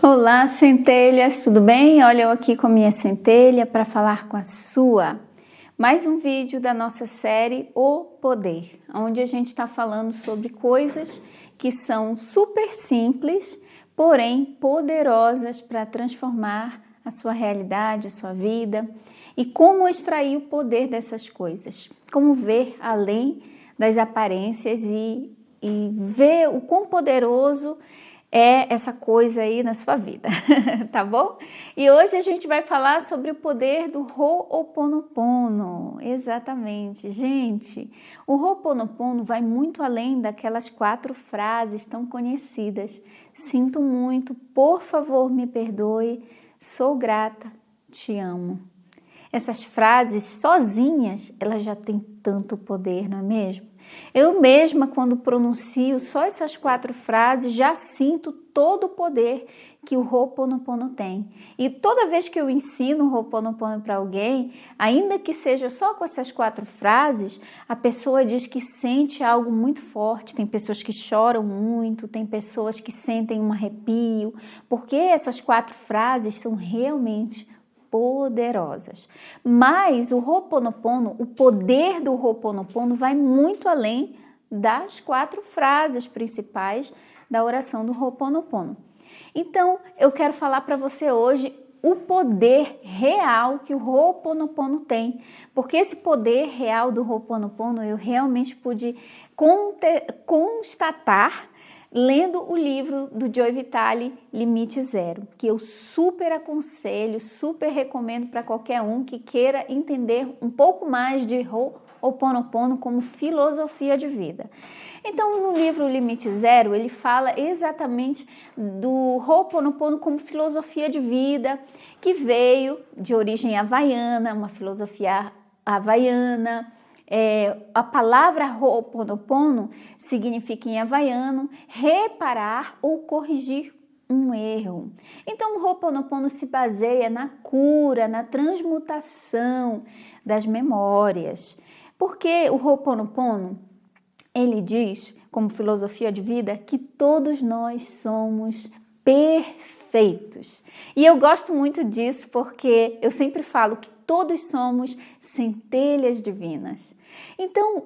Olá, centelhas, tudo bem? Olha eu aqui com a minha centelha para falar com a sua. Mais um vídeo da nossa série O Poder, onde a gente está falando sobre coisas que são super simples, porém poderosas para transformar a sua realidade, a sua vida, e como extrair o poder dessas coisas, como ver além das aparências e ver o quão poderoso é essa coisa aí na sua vida, tá bom? E hoje a gente vai falar sobre o poder do Ho'oponopono. Exatamente, gente. O Ho'oponopono vai muito além daquelas 4 frases tão conhecidas. Sinto muito, por favor, me perdoe, sou grata, te amo. Essas frases sozinhas, elas já têm tanto poder, não é mesmo? Eu mesma, quando pronuncio só essas 4 frases, já sinto todo o poder que o Ho'oponopono tem. E toda vez que eu ensino o Ho'oponopono para alguém, ainda que seja só com essas 4 frases, a pessoa diz que sente algo muito forte. Tem pessoas que choram muito, tem pessoas que sentem um arrepio, porque essas 4 frases são realmente poderosas. Mas o Ho'oponopono, o poder do Ho'oponopono vai muito além das 4 frases principais da oração do Ho'oponopono. Então, eu quero falar para você hoje o poder real que o Ho'oponopono tem, porque esse poder real do Ho'oponopono eu realmente pude constatar lendo o livro do Joe Vitale, Limite Zero, que eu super aconselho, super recomendo para qualquer um que queira entender um pouco mais de Ho'oponopono como filosofia de vida. Então, no livro Limite Zero, ele fala exatamente do Ho'oponopono como filosofia de vida, que veio de origem havaiana, uma filosofia havaiana. A palavra Ho'oponopono significa em havaiano reparar ou corrigir um erro. Então o Ho'oponopono se baseia na cura, na transmutação das memórias. Porque o Ho'oponopono, ele diz, como filosofia de vida, que todos nós somos perfeitos. E eu gosto muito disso porque eu sempre falo que todos somos centelhas divinas. Então,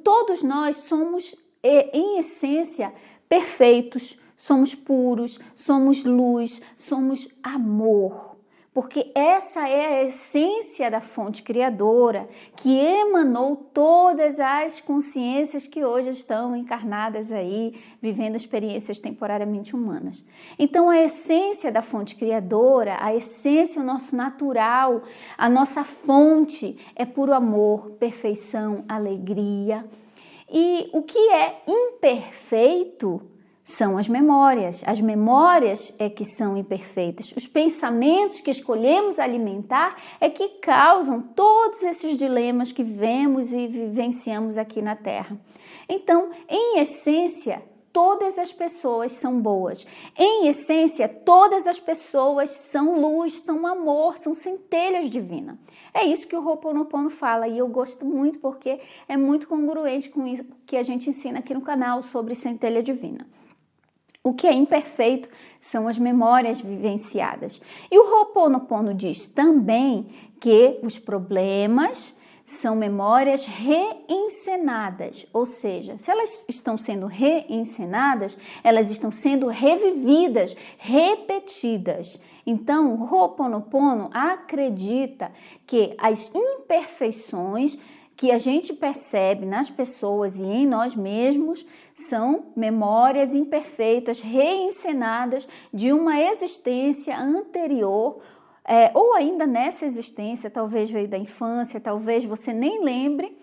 todos nós somos, em essência, perfeitos, somos puros, somos luz, somos amor. Porque essa é a essência da fonte criadora que emanou todas as consciências que hoje estão encarnadas aí, vivendo experiências temporariamente humanas. Então, a essência da fonte criadora, a essência, o nosso natural, a nossa fonte é puro amor, perfeição, alegria. E o que é imperfeito são as memórias. As memórias é que são imperfeitas. Os pensamentos que escolhemos alimentar é que causam todos esses dilemas que vemos e vivenciamos aqui na Terra. Então, em essência, todas as pessoas são boas. Em essência, todas as pessoas são luz, são amor, são centelhas divinas. É isso que o Ho'oponopono fala e eu gosto muito porque é muito congruente com isso que a gente ensina aqui no canal sobre centelha divina. O que é imperfeito são as memórias vivenciadas. E o Ho'oponopono diz também que os problemas são memórias reencenadas, ou seja, se elas estão sendo reencenadas, elas estão sendo revividas, repetidas. Então, o Ho'oponopono acredita que as imperfeições que a gente percebe nas pessoas e em nós mesmos são memórias imperfeitas, reencenadas de uma existência anterior, ou ainda nessa existência, talvez veio da infância, talvez você nem lembre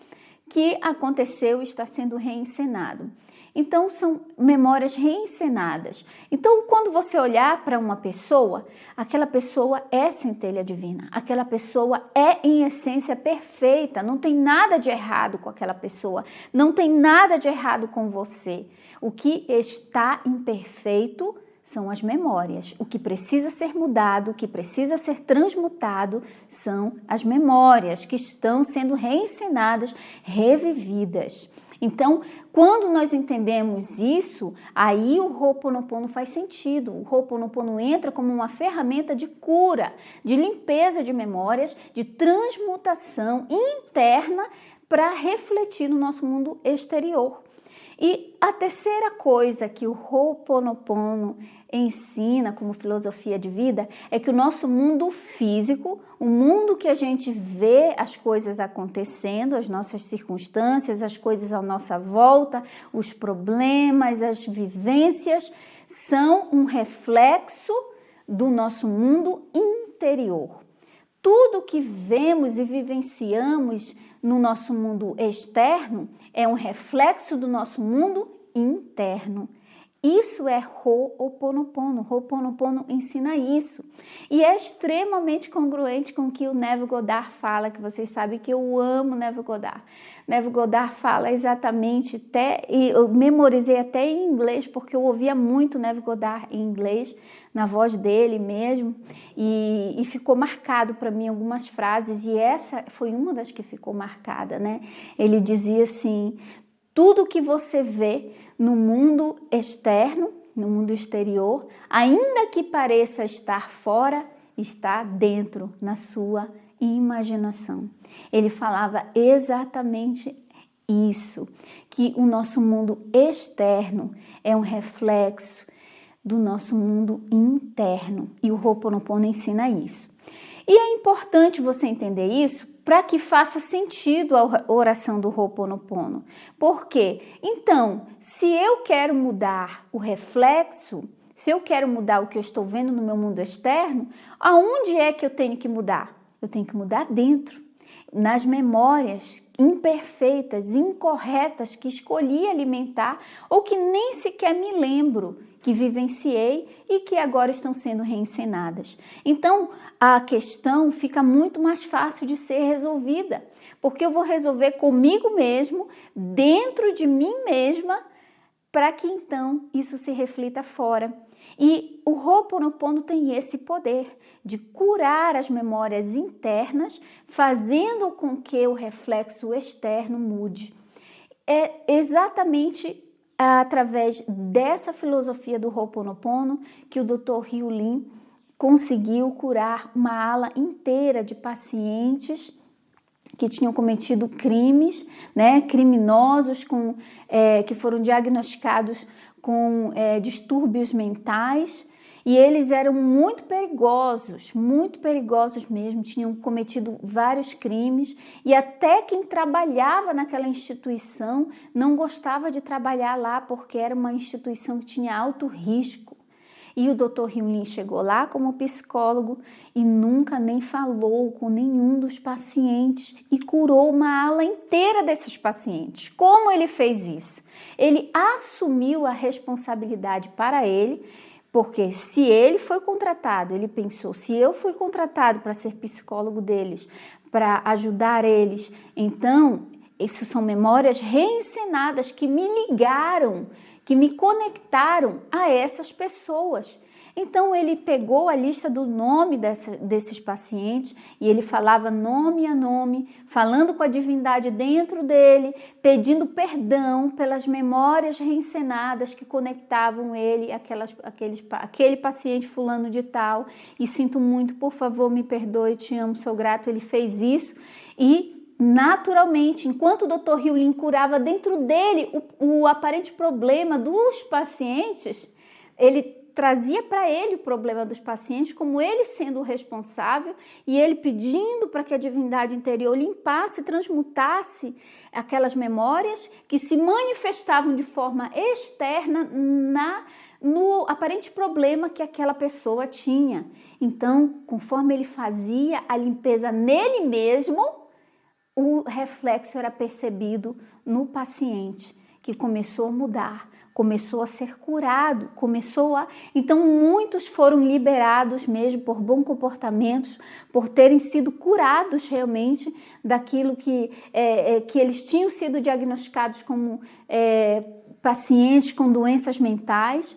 que aconteceu e está sendo reencenado. Então, são memórias reencenadas. Então, quando você olhar para uma pessoa, aquela pessoa é centelha divina. Aquela pessoa é, em essência, perfeita. Não tem nada de errado com aquela pessoa. Não tem nada de errado com você. O que está imperfeito são as memórias. O que precisa ser mudado, o que precisa ser transmutado são as memórias que estão sendo reencenadas, revividas. Então, quando nós entendemos isso, aí o Ho'oponopono faz sentido. O Ho'oponopono entra como uma ferramenta de cura, de limpeza de memórias, de transmutação interna para refletir no nosso mundo exterior. E a terceira coisa que o Ho'oponopono ensina como filosofia de vida é que o nosso mundo físico, o mundo que a gente vê as coisas acontecendo, as nossas circunstâncias, as coisas à nossa volta, os problemas, as vivências, são um reflexo do nosso mundo interior. Tudo que vemos e vivenciamos no nosso mundo externo é um reflexo do nosso mundo interno. Isso é Ho'oponopono. Ho'oponopono ensina isso. E é extremamente congruente com o que o Neville Goddard fala, que vocês sabem que eu amo Neville Goddard. Neville Goddard fala exatamente, e eu memorizei até em inglês, porque eu ouvia muito Neville Goddard em inglês, na voz dele mesmo, e ficou marcado para mim algumas frases, e essa foi uma das que ficou marcada, né? Ele dizia assim: tudo que você vê no mundo externo, no mundo exterior, ainda que pareça estar fora, está dentro, na sua imaginação. Ele falava exatamente isso, que o nosso mundo externo é um reflexo do nosso mundo interno, e o Ho'oponopono ensina isso. E é importante você entender isso para que faça sentido a oração do Ho'oponopono. Por quê? Então, se eu quero mudar o reflexo, se eu quero mudar o que eu estou vendo no meu mundo externo, aonde é que eu tenho que mudar? Eu tenho que mudar dentro, nas memórias imperfeitas, incorretas que escolhi alimentar ou que nem sequer me lembro que vivenciei e que agora estão sendo reencenadas. Então, a questão fica muito mais fácil de ser resolvida, porque eu vou resolver comigo mesmo, dentro de mim mesma, para que então isso se reflita fora. E o Ho'oponopono tem esse poder de curar as memórias internas, fazendo com que o reflexo externo mude. É exatamente através dessa filosofia do Ho'oponopono que o Dr. Hyu Lim conseguiu curar uma ala inteira de pacientes que tinham cometido crimes, né, criminosos que foram diagnosticados com distúrbios mentais, e eles eram muito perigosos mesmo, tinham cometido vários crimes, e até quem trabalhava naquela instituição não gostava de trabalhar lá, porque era uma instituição que tinha alto risco. E o Dr. Hyu Lim chegou lá como psicólogo e nunca nem falou com nenhum dos pacientes e curou uma ala inteira desses pacientes. Como ele fez isso? Ele assumiu a responsabilidade para ele, porque se ele foi contratado, ele pensou, se eu fui contratado para ser psicólogo deles, para ajudar eles, então, isso são memórias reencenadas que me ligaram, que me conectaram a essas pessoas. Então ele pegou a lista do nome desses pacientes e ele falava nome a nome, falando com a divindade dentro dele, pedindo perdão pelas memórias reencenadas que conectavam ele, aquele paciente fulano de tal, e sinto muito, por favor, me perdoe, te amo, sou grato. Ele fez isso e naturalmente, enquanto o Dr. Hyu Lim curava dentro dele o aparente problema dos pacientes, ele trazia para ele o problema dos pacientes, como ele sendo o responsável, e ele pedindo para que a divindade interior limpasse, transmutasse aquelas memórias que se manifestavam de forma externa no aparente problema que aquela pessoa tinha. Então, conforme ele fazia a limpeza nele mesmo, o reflexo era percebido no paciente, que começou a mudar, começou a ser curado, Então, muitos foram liberados mesmo por bons comportamentos, por terem sido curados realmente daquilo que eles tinham sido diagnosticados como pacientes com doenças mentais,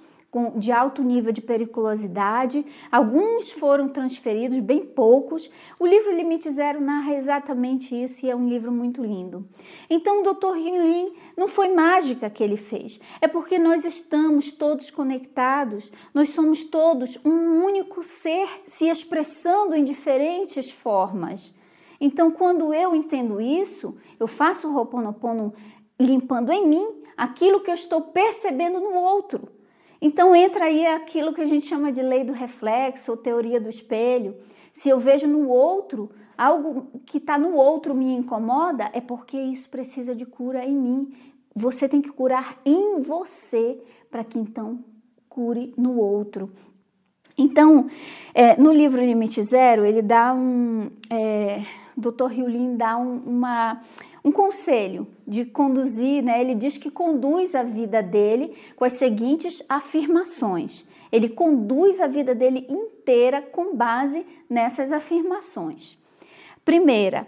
de alto nível de periculosidade, alguns foram transferidos, bem poucos. O livro Limite Zero narra exatamente isso e é um livro muito lindo. Então, o Dr. Hyun-Lin não foi mágica que ele fez, é porque nós estamos todos conectados, nós somos todos um único ser se expressando em diferentes formas. Então, quando eu entendo isso, eu faço o Ho'oponopono limpando em mim aquilo que eu estou percebendo no outro. Então entra aí aquilo que a gente chama de lei do reflexo ou teoria do espelho. Se eu vejo no outro, algo que está no outro me incomoda, é porque isso precisa de cura em mim. Você tem que curar em você para que então cure no outro. Então, no livro Limite Zero, ele dá Dr. Hyun-Lin dá um conselho de conduzir, né? Ele diz que conduz a vida dele com as seguintes afirmações. Ele conduz a vida dele inteira com base nessas afirmações. Primeira,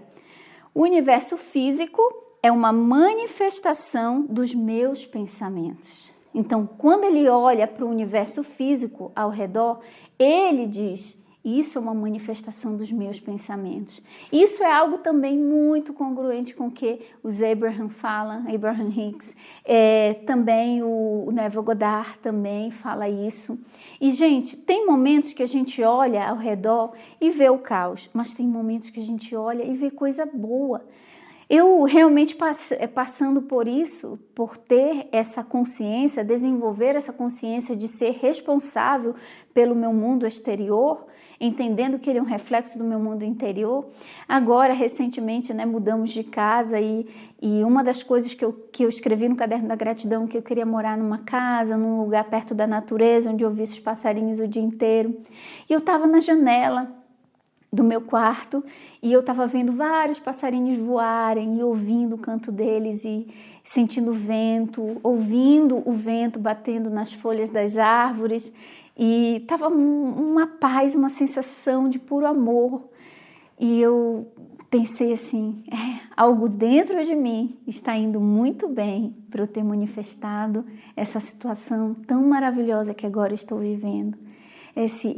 o universo físico é uma manifestação dos meus pensamentos. Então, quando ele olha para o universo físico ao redor, ele diz: isso é uma manifestação dos meus pensamentos. Isso é algo também muito congruente com o que os Abraham Hicks, também o Neville Goddard também fala isso. E, gente, tem momentos que a gente olha ao redor e vê o caos, mas tem momentos que a gente olha e vê coisa boa. Eu realmente passando por isso, por ter essa consciência, desenvolver essa consciência de ser responsável pelo meu mundo exterior, entendendo que ele é um reflexo do meu mundo interior. Agora, recentemente, né, mudamos de casa e uma das coisas que eu escrevi no Caderno da Gratidão, que eu queria morar numa casa, num lugar perto da natureza, onde eu ouvisse os passarinhos o dia inteiro. E eu estava na janela do meu quarto e eu estava vendo vários passarinhos voarem e ouvindo o canto deles e sentindo o vento, ouvindo o vento batendo nas folhas das árvores, e estava uma paz, uma sensação de puro amor. E eu pensei assim, algo dentro de mim está indo muito bem para eu ter manifestado essa situação tão maravilhosa que agora estou vivendo.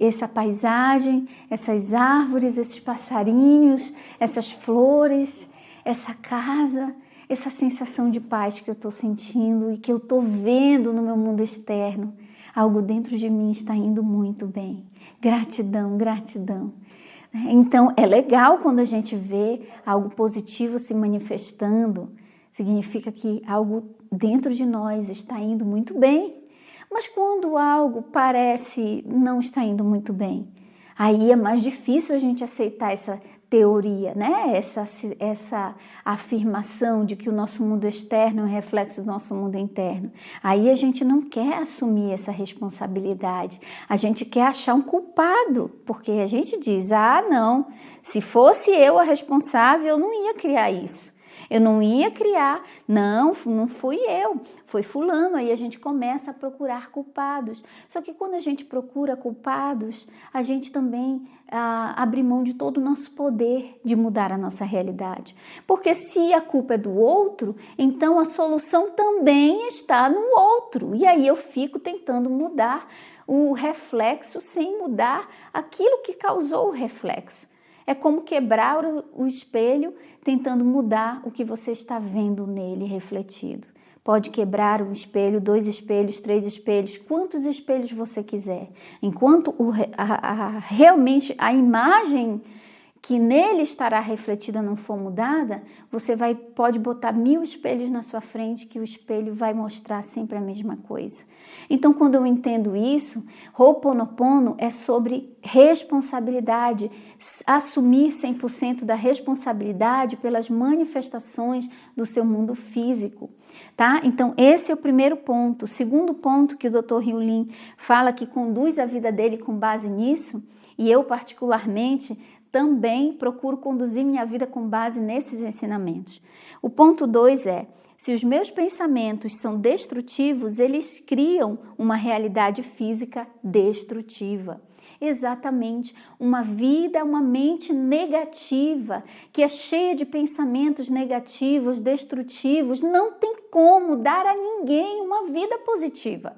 Essa paisagem, essas árvores, esses passarinhos, essas flores, essa casa, essa sensação de paz que eu estou sentindo e que eu estou vendo no meu mundo externo. Algo dentro de mim está indo muito bem. Gratidão, gratidão. Então, é legal quando a gente vê algo positivo se manifestando, significa que algo dentro de nós está indo muito bem. Mas quando algo parece não estar indo muito bem, aí é mais difícil a gente aceitar essa teoria, né? Essa afirmação de que o nosso mundo externo é um reflexo do nosso mundo interno. Aí a gente não quer assumir essa responsabilidade, a gente quer achar um culpado, porque a gente diz, não, se fosse eu a responsável, eu não ia criar isso. Eu não ia criar, não fui eu, foi fulano. Aí a gente começa a procurar culpados. Só que quando a gente procura culpados, a gente também abre mão de todo o nosso poder de mudar a nossa realidade. Porque se a culpa é do outro, então a solução também está no outro. E aí eu fico tentando mudar o reflexo sem mudar aquilo que causou o reflexo. É como quebrar o espelho tentando mudar o que você está vendo nele refletido. Pode quebrar um espelho, 2 espelhos, 3 espelhos, quantos espelhos você quiser. Enquanto realmente a imagem que nele estará refletida não for mudada, você pode botar 1000 espelhos na sua frente que o espelho vai mostrar sempre a mesma coisa. Então, quando eu entendo isso, Ho'oponopono é sobre responsabilidade, assumir 100% da responsabilidade pelas manifestações do seu mundo físico, tá? Então, esse é o primeiro ponto. O segundo ponto que o Dr. Hyun-Lin fala que conduz a vida dele com base nisso, e eu particularmente também procuro conduzir minha vida com base nesses ensinamentos. O ponto 2 é: se os meus pensamentos são destrutivos, eles criam uma realidade física destrutiva. Exatamente, uma vida, uma mente negativa, que é cheia de pensamentos negativos, destrutivos, não tem como dar a ninguém uma vida positiva.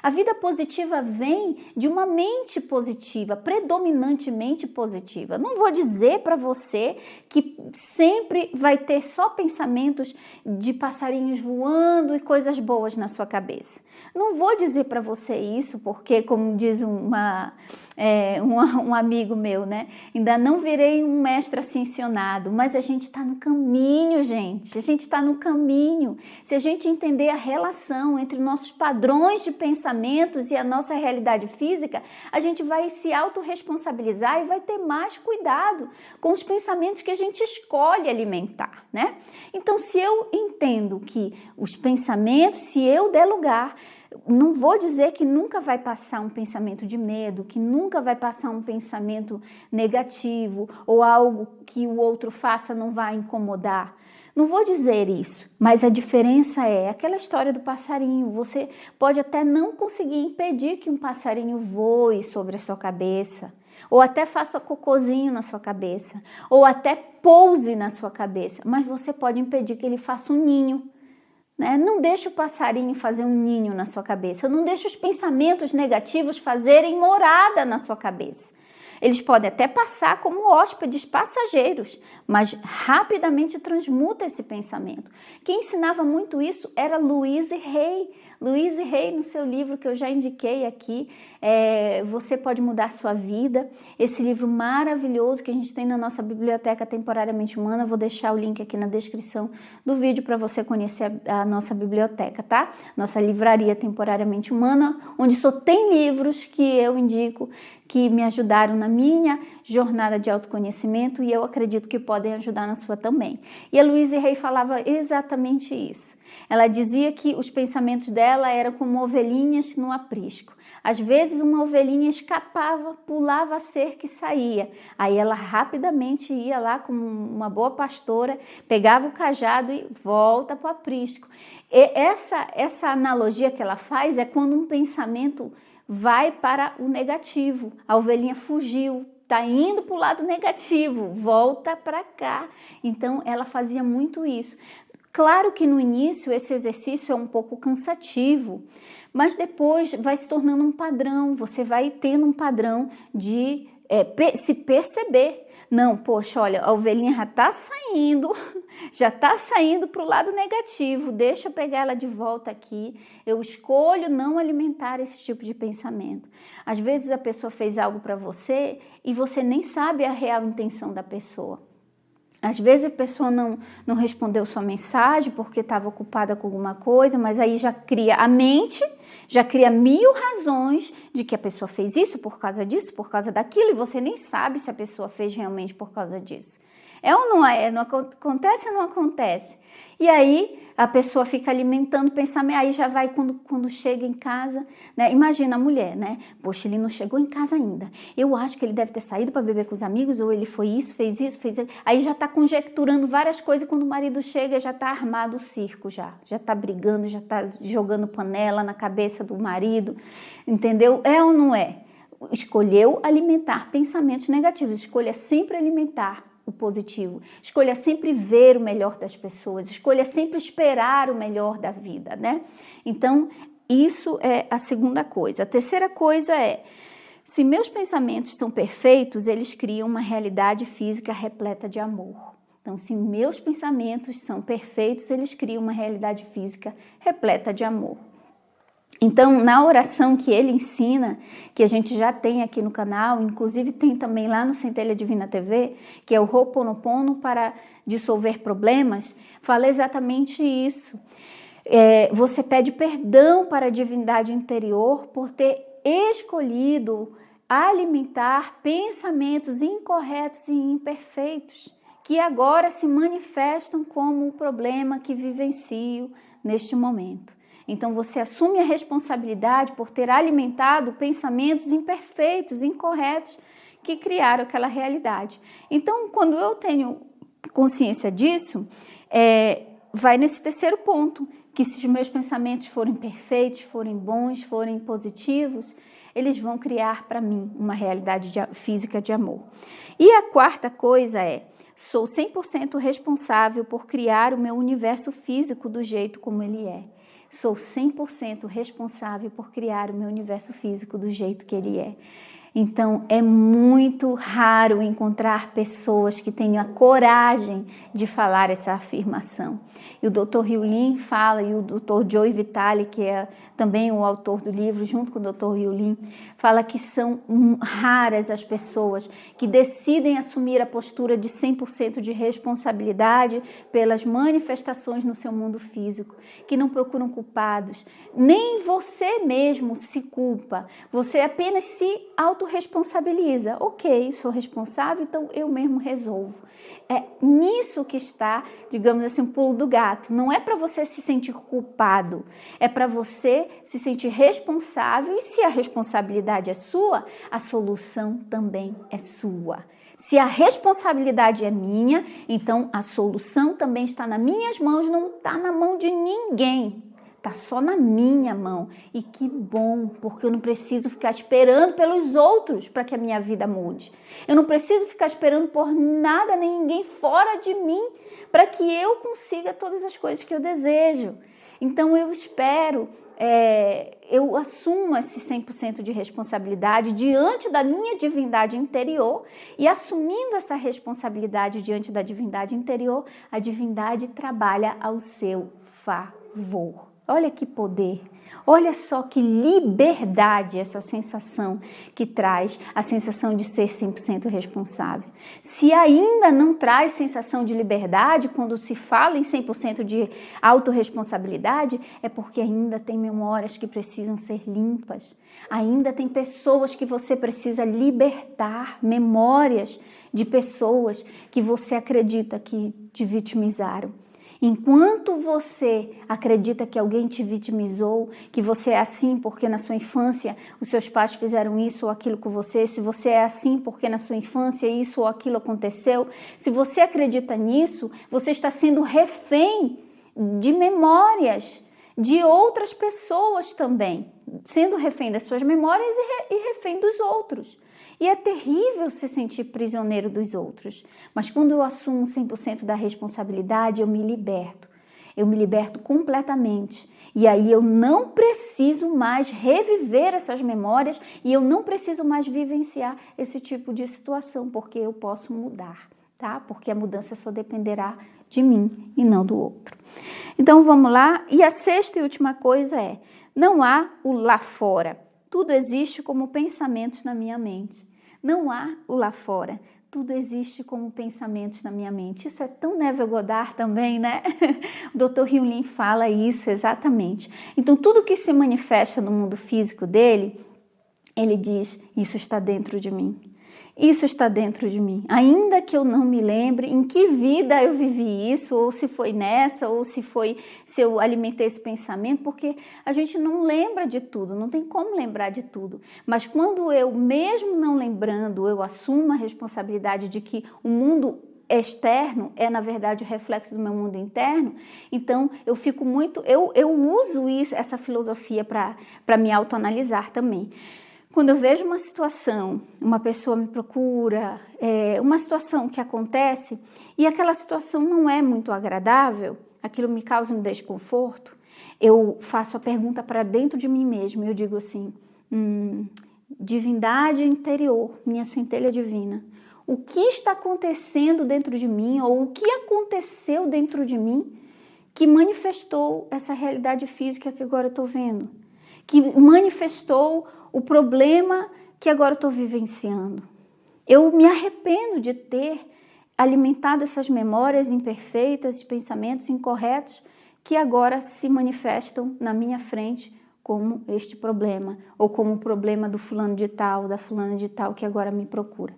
A vida positiva vem de uma mente positiva, predominantemente positiva. Não vou dizer para você que sempre vai ter só pensamentos de passarinhos voando e coisas boas na sua cabeça. Não vou dizer para você isso porque, como diz um amigo meu, né? Ainda não virei um mestre ascensionado, mas a gente está no caminho, gente. A gente está no caminho. Se a gente entender a relação entre nossos padrões de pensamentos e a nossa realidade física, a gente vai se autorresponsabilizar e vai ter mais cuidado com os pensamentos que a gente escolhe alimentar, né? Então, se eu entendo que os pensamentos, se eu der lugar, não vou dizer que nunca vai passar um pensamento de medo, que nunca vai passar um pensamento negativo ou algo que o outro faça não vai incomodar. Não vou dizer isso, mas a diferença é aquela história do passarinho. Você pode até não conseguir impedir que um passarinho voe sobre a sua cabeça, ou até faça cocôzinho na sua cabeça, ou até pouse na sua cabeça, mas você pode impedir que ele faça um ninho. Não deixe o passarinho fazer um ninho na sua cabeça. Não deixe os pensamentos negativos fazerem morada na sua cabeça. Eles podem até passar como hóspedes passageiros, mas rapidamente transmuta esse pensamento. Quem ensinava muito isso era Louise Hay. Louise Hay, no seu livro que eu já indiquei aqui, Você Pode Mudar Sua Vida, esse livro maravilhoso que a gente tem na nossa biblioteca Temporariamente Humana. Vou deixar o link aqui na descrição do vídeo para você conhecer a nossa biblioteca, tá? Nossa livraria Temporariamente Humana, onde só tem livros que eu indico, que me ajudaram na minha jornada de autoconhecimento e eu acredito que podem ajudar na sua também. E a Louise Hay falava exatamente isso. Ela dizia que os pensamentos dela eram como ovelhinhas no aprisco. Às vezes uma ovelhinha escapava, pulava a cerca e saía. Aí ela rapidamente ia lá como uma boa pastora, pegava o cajado e volta para o aprisco. E essa analogia que ela faz é quando um pensamento vai para o negativo. A ovelhinha fugiu, está indo para o lado negativo, volta para cá. Então ela fazia muito isso. Claro que no início esse exercício é um pouco cansativo, mas depois vai se tornando um padrão, você vai tendo um padrão de se perceber. Não, poxa, olha, a ovelhinha já está saindo para o lado negativo, deixa eu pegar ela de volta aqui, eu escolho não alimentar esse tipo de pensamento. Às vezes a pessoa fez algo para você e você nem sabe a real intenção da pessoa. Às vezes a pessoa não respondeu sua mensagem porque estava ocupada com alguma coisa, mas aí já cria a mente, já cria 1000 razões de que a pessoa fez isso por causa disso, por causa daquilo, e você nem sabe se a pessoa fez realmente por causa disso. É ou não é? Não acontece ou não acontece? E aí a pessoa fica alimentando o pensamento, aí já vai quando chega em casa, né? Imagina a mulher, né? Poxa, ele não chegou em casa ainda. Eu acho que ele deve ter saído para beber com os amigos, ou ele foi isso, fez isso, fez isso. Aí já está conjecturando várias coisas, quando o marido chega já está armado o circo já está brigando, já está jogando panela na cabeça do marido, entendeu? É ou não é? Escolheu alimentar pensamentos negativos, escolha sempre alimentar o positivo, escolha sempre ver o melhor das pessoas, escolha sempre esperar o melhor da vida, né? Então, isso é a segunda coisa. A terceira coisa é, se meus pensamentos são perfeitos, eles criam uma realidade física repleta de amor. Então, se meus pensamentos são perfeitos, eles criam uma realidade física repleta de amor. Então, na oração que ele ensina, que a gente já tem aqui no canal, inclusive tem também lá no Centelha Divina TV, que é o Ho'oponopono para dissolver problemas, fala exatamente isso. Você pede perdão para a divindade interior por ter escolhido alimentar pensamentos incorretos e imperfeitos, que agora se manifestam como o problema que vivencio neste momento. Então, você assume a responsabilidade por ter alimentado pensamentos imperfeitos, incorretos, que criaram aquela realidade. Então, quando eu tenho consciência disso, vai nesse terceiro ponto, que se os meus pensamentos forem perfeitos, forem bons, forem positivos, eles vão criar para mim uma realidade física de amor. E a quarta coisa sou 100% responsável por criar o meu universo físico do jeito como ele é. sou 100% responsável por criar o meu universo físico do jeito que ele é. Então, é muito raro encontrar pessoas que tenham a coragem de falar essa afirmação. E o Dr. Hew Len fala, e o Dr. Joe Vitale, que é também o autor do livro, junto com o Dr. Hew Len, fala que são raras as pessoas que decidem assumir a postura de 100% de responsabilidade pelas manifestações no seu mundo físico, que não procuram culpados. Nem você mesmo se culpa, você apenas se autorresponsabiliza. Ok, sou responsável, então eu mesmo resolvo. É nisso que está, digamos assim, o pulo do gato. Não é para você se sentir culpado, é para você se sentir responsável, e se a responsabilidade é sua, a solução também é sua. Se a responsabilidade é minha, então a solução também está nas minhas mãos, não está na mão de ninguém. Está só na minha mão. E que bom, porque eu não preciso ficar esperando pelos outros para que a minha vida mude. Eu não preciso ficar esperando por nada nem ninguém fora de mim para que eu consiga todas as coisas que eu desejo. Então eu espero, eu assumo esse 100% de responsabilidade diante da minha divindade interior, e assumindo essa responsabilidade diante da divindade interior, a divindade trabalha ao seu favor. Olha que poder, olha só que liberdade essa sensação que traz, a sensação de ser 100% responsável. Se ainda não traz sensação de liberdade, quando se fala em 100% de autorresponsabilidade, é porque ainda tem memórias que precisam ser limpas, ainda tem pessoas que você precisa libertar, memórias de pessoas que você acredita que te vitimizaram. Enquanto você acredita que alguém te vitimizou, que você é assim porque na sua infância os seus pais fizeram isso ou aquilo com você, se você é assim porque na sua infância isso ou aquilo aconteceu, se você acredita nisso, você está sendo refém de memórias de outras pessoas também, sendo refém das suas memórias e refém dos outros. E é terrível se sentir prisioneiro dos outros. Mas quando eu assumo 100% da responsabilidade, eu me liberto. Eu me liberto completamente. E aí eu não preciso mais reviver essas memórias e eu não preciso mais vivenciar esse tipo de situação, porque eu posso mudar, tá? Porque a mudança só dependerá de mim e não do outro. Então vamos lá. E a sexta e última coisa é: não há o lá fora. Tudo existe como pensamentos na minha mente. Não há o lá fora. Tudo existe como pensamentos na minha mente. Isso é tão Neville Goddard também, né? O Dr. Hew Len fala isso exatamente. Então, tudo que se manifesta no mundo físico dele, ele diz: isso está dentro de mim. Isso está dentro de mim. Ainda que eu não me lembre em que vida eu vivi isso, ou se foi nessa, ou se eu alimentei esse pensamento, porque a gente não lembra de tudo, não tem como lembrar de tudo. Mas quando eu, mesmo não lembrando, eu assumo a responsabilidade de que o mundo externo é, na verdade, o reflexo do meu mundo interno, então eu fico muito, eu uso essa filosofia para me autoanalisar também. Quando eu vejo uma situação, uma pessoa me procura, uma situação que acontece e aquela situação não é muito agradável, aquilo me causa um desconforto, eu faço a pergunta para dentro de mim mesmo, eu digo assim: divindade interior, minha centelha divina, o que está acontecendo dentro de mim, ou o que aconteceu dentro de mim que manifestou essa realidade física que agora eu estou vendo, que manifestou o problema que agora eu estou vivenciando. Eu me arrependo de ter alimentado essas memórias imperfeitas, de pensamentos incorretos que agora se manifestam na minha frente como este problema, ou como o problema do fulano de tal, da fulana de tal que agora me procura.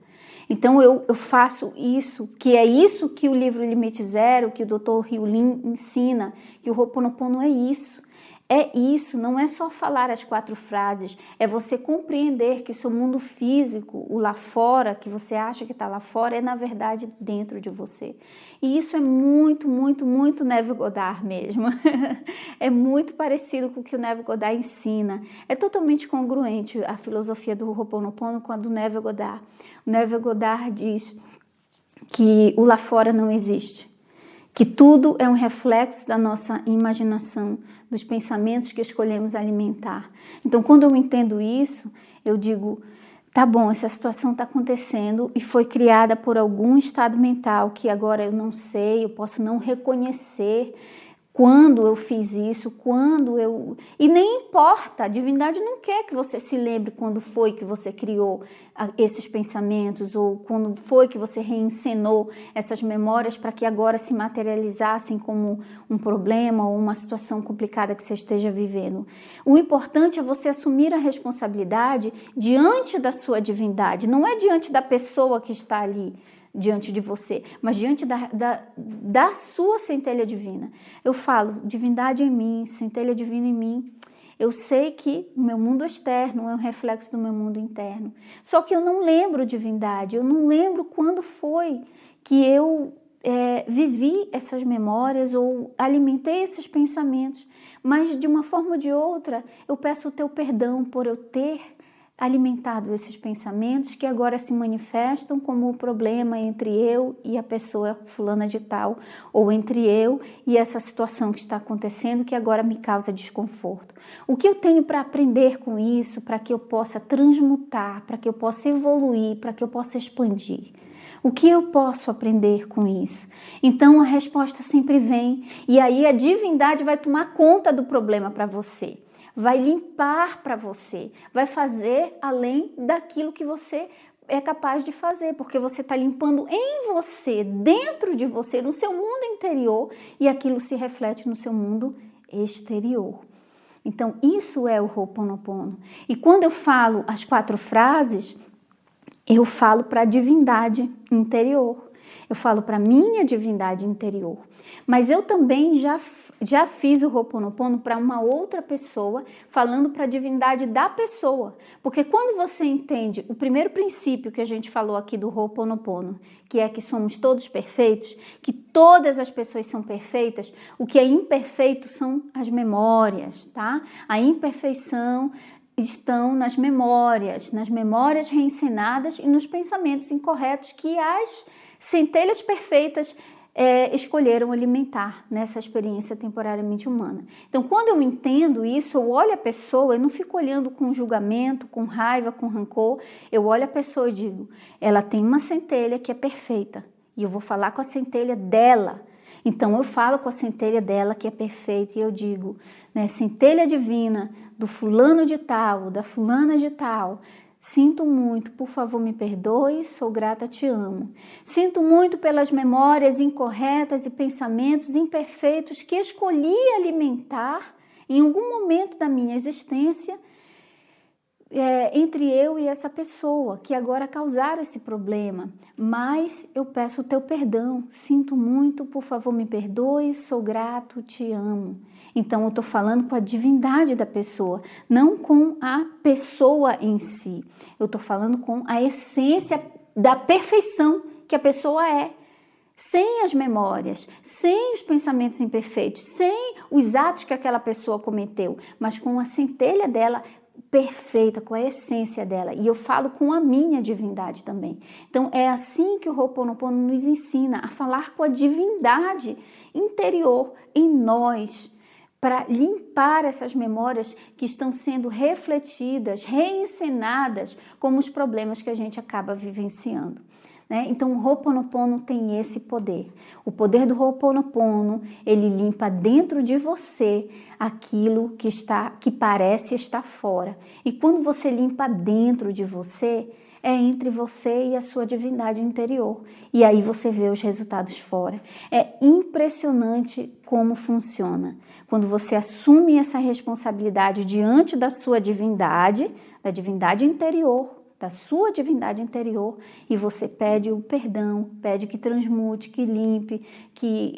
Então eu faço isso, que é isso que o livro Limite Zero, que o Dr. Hew Len ensina, que o Ho'oponopono é isso. É isso, não é só falar as 4 frases, é você compreender que o seu mundo físico, o lá fora, que você acha que está lá fora, é na verdade dentro de você. E isso é muito, muito, muito Neville Goddard mesmo. É muito parecido com o que o Neville Goddard ensina. É totalmente congruente a filosofia do Ho'oponopono com a do Neville Goddard. O Neville Goddard diz que o lá fora não existe, que tudo é um reflexo da nossa imaginação, dos pensamentos que escolhemos alimentar. Então, quando eu entendo isso, eu digo, tá bom, essa situação está acontecendo e foi criada por algum estado mental que agora eu não sei, eu posso não reconhecer quando eu fiz isso, quando eu... E nem importa, a divindade não quer que você se lembre quando foi que você criou esses pensamentos ou quando foi que você reencenou essas memórias para que agora se materializassem como um problema ou uma situação complicada que você esteja vivendo. O importante é você assumir a responsabilidade diante da sua divindade, não é diante da pessoa que está ali, diante de você, mas diante da sua centelha divina. Eu falo, divindade em mim, centelha divina em mim. Eu sei que o meu mundo externo é um reflexo do meu mundo interno. Só que eu não lembro divindade, eu não lembro quando foi que eu vivi essas memórias ou alimentei esses pensamentos. Mas de uma forma ou de outra, eu peço o teu perdão por eu ter alimentado esses pensamentos que agora se manifestam como o problema entre eu e a pessoa fulana de tal, ou entre eu e essa situação que está acontecendo que agora me causa desconforto. O que eu tenho para aprender com isso, para que eu possa transmutar, para que eu possa evoluir, para que eu possa expandir? O que eu posso aprender com isso? Então a resposta sempre vem, e aí a divindade vai tomar conta do problema para você. Vai limpar para você, vai fazer além daquilo que você é capaz de fazer, porque você está limpando em você, dentro de você, no seu mundo interior, e aquilo se reflete no seu mundo exterior. Então, isso é o Ho'oponopono. E quando eu falo as 4 frases, eu falo para a divindade interior, eu falo para a minha divindade interior. Mas eu também já fiz o Ho'oponopono para uma outra pessoa, falando para a divindade da pessoa. Porque quando você entende o primeiro princípio que a gente falou aqui do Ho'oponopono, que é que somos todos perfeitos, que todas as pessoas são perfeitas, o que é imperfeito são as memórias, tá? A imperfeição estão nas memórias reencenadas e nos pensamentos incorretos que as centelhas perfeitas escolheram alimentar nessa experiência temporariamente humana. Então, quando eu entendo isso, eu olho a pessoa, eu não fico olhando com julgamento, com raiva, com rancor, eu olho a pessoa e digo, ela tem uma centelha que é perfeita, e eu vou falar com a centelha dela. Então, eu falo com a centelha dela que é perfeita, e eu digo, né, centelha divina do fulano de tal, da fulana de tal, sinto muito, por favor me perdoe, sou grata, te amo. Sinto muito pelas memórias incorretas e pensamentos imperfeitos que escolhi alimentar em algum momento da minha existência entre eu e essa pessoa que agora causaram esse problema. Mas eu peço o teu perdão, sinto muito, por favor me perdoe, sou grato, te amo. Então, eu estou falando com a divindade da pessoa, não com a pessoa em si. Eu estou falando com a essência da perfeição que a pessoa é. Sem as memórias, sem os pensamentos imperfeitos, sem os atos que aquela pessoa cometeu, mas com a centelha dela perfeita, com a essência dela. E eu falo com a minha divindade também. Então, é assim que o Ho'oponopono nos ensina a falar com a divindade interior em nós, para limpar essas memórias que estão sendo refletidas, reencenadas como os problemas que a gente acaba vivenciando, né? Então o Ho'oponopono tem esse poder. O poder do Ho'oponopono, ele limpa dentro de você aquilo que parece estar fora. E quando você limpa dentro de você, é entre você e a sua divindade interior. E aí você vê os resultados fora. É impressionante como funciona. Quando você assume essa responsabilidade diante da sua divindade, da divindade interior, da sua divindade interior, e você pede o perdão, pede que transmute, que limpe, que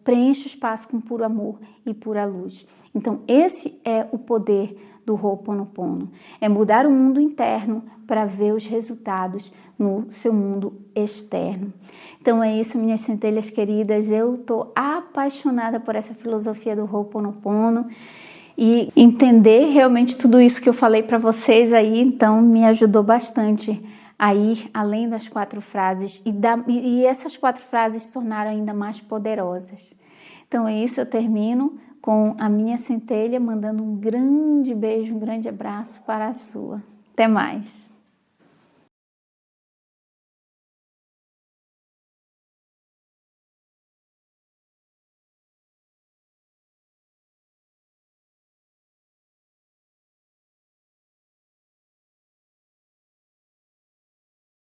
preencha o espaço com puro amor e pura luz. Então, esse é o poder do Ho'oponopono. É mudar o mundo interno para ver os resultados no seu mundo externo. Então é isso, minhas centelhas queridas. Eu estou apaixonada por essa filosofia do Ho'oponopono e entender realmente tudo isso que eu falei para vocês aí, então me ajudou bastante a ir além das 4 frases e essas 4 frases se tornaram ainda mais poderosas. Então é isso, eu termino com a minha centelha mandando um grande beijo, um grande abraço para a sua. Até mais!